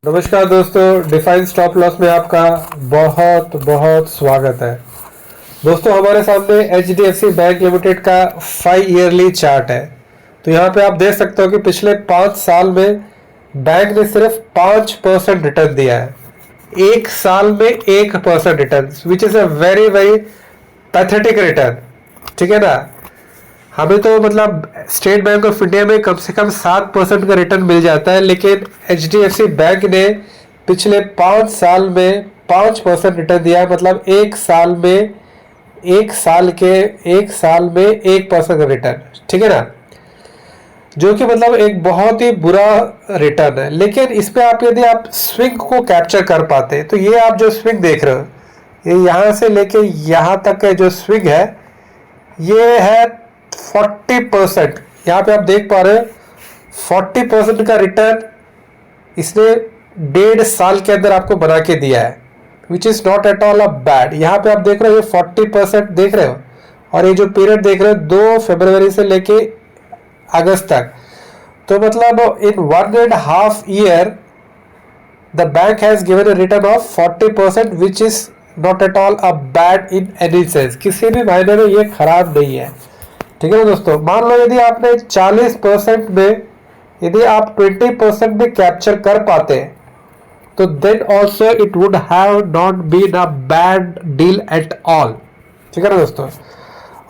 नमस्कार दोस्तों, define stop loss में आपका बहुत बहुत स्वागत है। दोस्तों, हमारे सामने HDFC बैंक लिमिटेड का 5 ईयरली चार्ट है। तो यहाँ पे आप देख सकते हो कि पिछले 5 साल में बैंक ने सिर्फ 5% रिटर्न दिया है। एक साल में 1% return, which is a very very pathetic return. ठीक है ना। हमें तो मतलब स्टेट बैंक ऑफ इंडिया में कम से कम 7% का रिटर्न मिल जाता है, लेकिन HDFC बैंक ने पिछले 5 साल में 5% रिटर्न दिया। मतलब एक साल में 1% का रिटर्न। ठीक है ना, जो कि मतलब एक बहुत ही बुरा रिटर्न है। लेकिन इस पे आप यदि आप स्विंग को कैप्चर कर पाते, तो ये आप जो स्विंग देख रहे हो, ये यहाँ से लेके यहाँ तक का जो स्विंग है, ये है 40%। यहाँ पे आप देख पा रहे हो 40% का रिटर्न इसने 1.5 साल के अंदर आपको बना के दिया है, which is not at all a bad. यहाँ पे आप देख रहे हो, ये 40% देख रहे हो, और ये जो पीरियड देख रहे हो 2 फरवरी से लेके अगस्त तक। तो मतलब इन 1.5 year the bank has given a return of 40%, which is not at all a bad in any sense. किसी भी मायने में ये खराब नहीं है। ठीक है ना दोस्तों। मान लो यदि आपने 40% में यदि आप 20% में कैप्चर कर पाते, तो then also it would have not been a bad deal at all. ठीक है ना दोस्तों।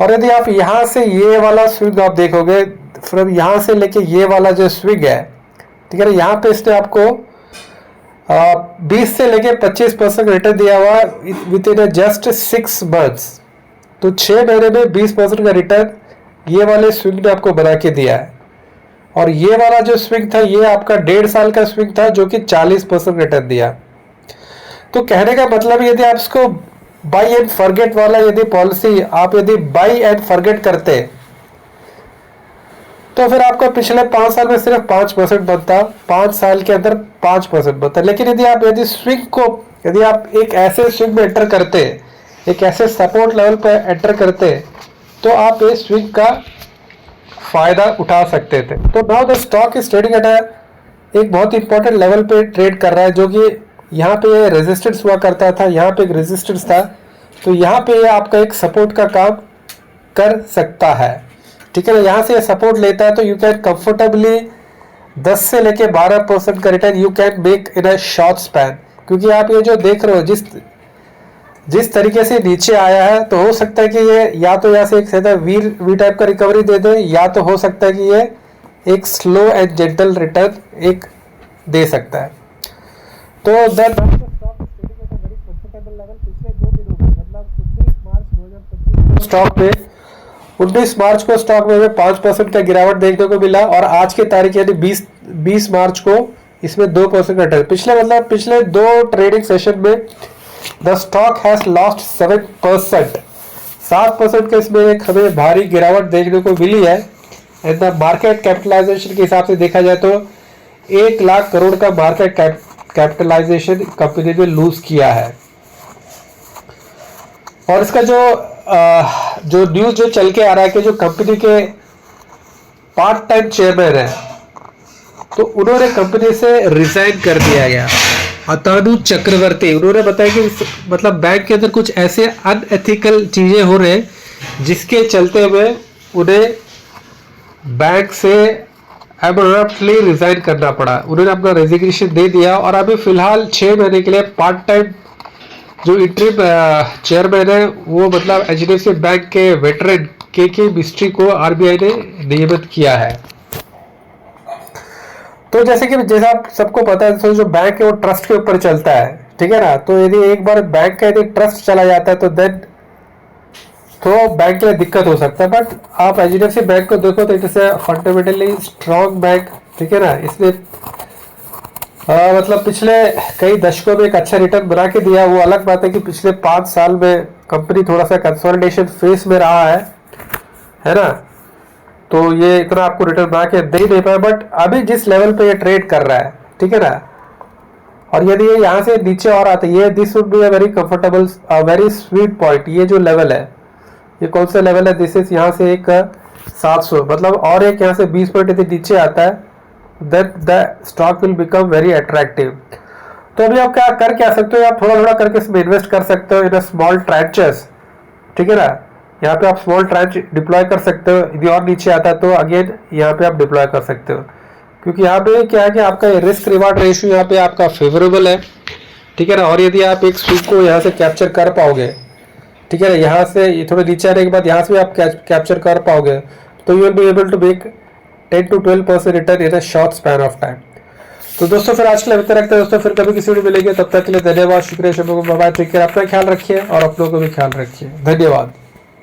और यदि आप यहां से ये वाला स्विंग आप देखोगे, फ्रॉम यहां से लेके ये वाला जो स्विंग है, ठीक है ना, यहाँ पे इसने आपको 20 से लेके 25% रिटर्न दिया हुआ विद इन जस्ट 6 मंथ्स। तो 6 महीने में 20% का रिटर्न ये वाले स्विंग ने आपको बना के दिया है। और ये वाला जो स्विंग था, ये आपका 1.5 साल का स्विंग था, जो कि 40% रिटर्न दिया। तो कहने का मतलब, यदि आप इसको बाई एंड फॉरगेट वाला यदि पॉलिसी आप यदि बाई एंड फॉरगेट करते, तो फिर आपका पिछले 5 साल में सिर्फ 5% बनता, 5 साल के अंदर 5% बनता। लेकिन यदि स्विंग को यदि आप एक ऐसे स्विंग में एंटर करते, एक ऐसे सपोर्ट लेवल पर एंटर करते, तो आप इस स्विंग का फायदा उठा सकते थे। तो now the stock is trading at एक बहुत इंपॉर्टेंट लेवल पे ट्रेड कर रहा है, जो कि यहाँ पे रेजिस्टेंस हुआ करता था, यहाँ पे एक रेजिस्टेंस था, तो यहाँ पे ये आपका एक सपोर्ट का काम कर सकता है। ठीक है ना। यहाँ से सपोर्ट लेता है तो यू कैन कंफर्टेबली 10 से लेके 12% का return you can make in a short span. क्योंकि आप ये जो देख रहे हो, जिस तरीके से नीचे आया है, तो हो सकता है कि ये या तो यहाँ से एक सीधा वी टाइप का रिकवरी दे दे, या तो हो सकता है कि ये एक स्लो एंड जेंटल रिटर्न एक दे सकता है। तो स्टॉक में 19 मार्च को स्टॉक में 5% का गिरावट देखने को मिला, और आज की तारीख यानी 20 मार्च को इसमें 2% का रिटर्न। पिछले 2 ट्रेडिंग सेशन में द स्टॉक हैज लॉस्ट 7%। 7% का इसमें एक हमें भारी गिरावट देखने को मिली है। एंड द मार्केट कैपिटलाइजेशन के हिसाब से देखा जाए तो 1 लाख करोड़ का मार्केट कैपिटलाइजेशन कंपनी ने लूज किया है। और इसका जो न्यूज जो चल के आ रहा है कि जो कंपनी के पार्ट टाइम चेयरमैन है, तो उन्होंने कंपनी से रिजाइन कर दिया गया। अतानु चक्रवर्ती, उन्होंने बताया कि मतलब बैंक के अंदर कुछ ऐसे अनएथिकल चीजें हो रहे हैं, जिसके चलते हुए उन्हें बैंक से एब्रप्टली रिजाइन करना पड़ा। उन्होंने अपना रेजिग्नेशन दे दिया, और अभी फिलहाल 6 महीने के लिए पार्ट टाइम जो इंटरिम चेयरमैन है, वो मतलब HDFC बैंक के वेटरन के मिस्ट्री को RBI ने नियमित किया है। तो जैसा आप सबको पता है, तो जो बैंक है वो ट्रस्ट के ऊपर चलता है। ठीक है ना। तो यदि एक बार बैंक का यदि ट्रस्ट चला जाता है, तो देन तो बैंक के लिए दिक्कत हो सकता है। बट आप HDFC बैंक को देखो तो it is fundamentally strong bank. ठीक है ना। इसने मतलब पिछले कई दशकों में एक अच्छा रिटर्न बना के दिया। वो अलग बात है कि पिछले 5 साल में कंपनी थोड़ा सा कंसोलिडेशन फेस में रहा है ना। तो ये इतना आपको रिटर्न बना के दे नहीं पाया, बट अभी जिस लेवल पे ये ट्रेड कर रहा है, ठीक है ना, और यदि ये यहाँ से नीचे और आता है, ये this would be a very comfortable very sweet point. ये जो लेवल है, ये कौन सा लेवल है, दिस इज यहाँ से एक 700, मतलब और यहाँ से 20 पॉइंट यदि नीचे आता है, then the stock will become very attractive। तो अभी आप क्या सकते हो, आप थोड़ा थोड़ा करके इसमें इन्वेस्ट कर सकते हो इन स्मॉल ट्रांचेस, ठीक है ना। यहाँ पे आप स्मॉल ट्रांच डिप्लॉय कर सकते हो, यदि और नीचे आता है तो अगेन यहाँ पे आप डिप्लॉय कर सकते हो, क्योंकि यहाँ पे क्या है कि आपका रिस्क रिवार्ड रेशियो यहाँ पे आपका फेवरेबल है, ठीक है ना। और यदि आप एक स्विंग को यहाँ से कैप्चर कर पाओगे, ठीक है ना, यहाँ से थोड़े नीचे आने के बाद यहाँ से भी आप कैप्चर कर पाओगे, तो you will be able to make 10 to 12% return in a short span of time. तो दोस्तों फिर आज के लिए इतना रखते हैं दोस्तों, फिर कभी किसी वीडियो मिलेंगे, तब तक के लिए धन्यवाद, शुक्रिया, शुभ बाय, टेक केयर, अपना ख्याल रखिए और अपनों को भी ख्याल रखिए, धन्यवाद।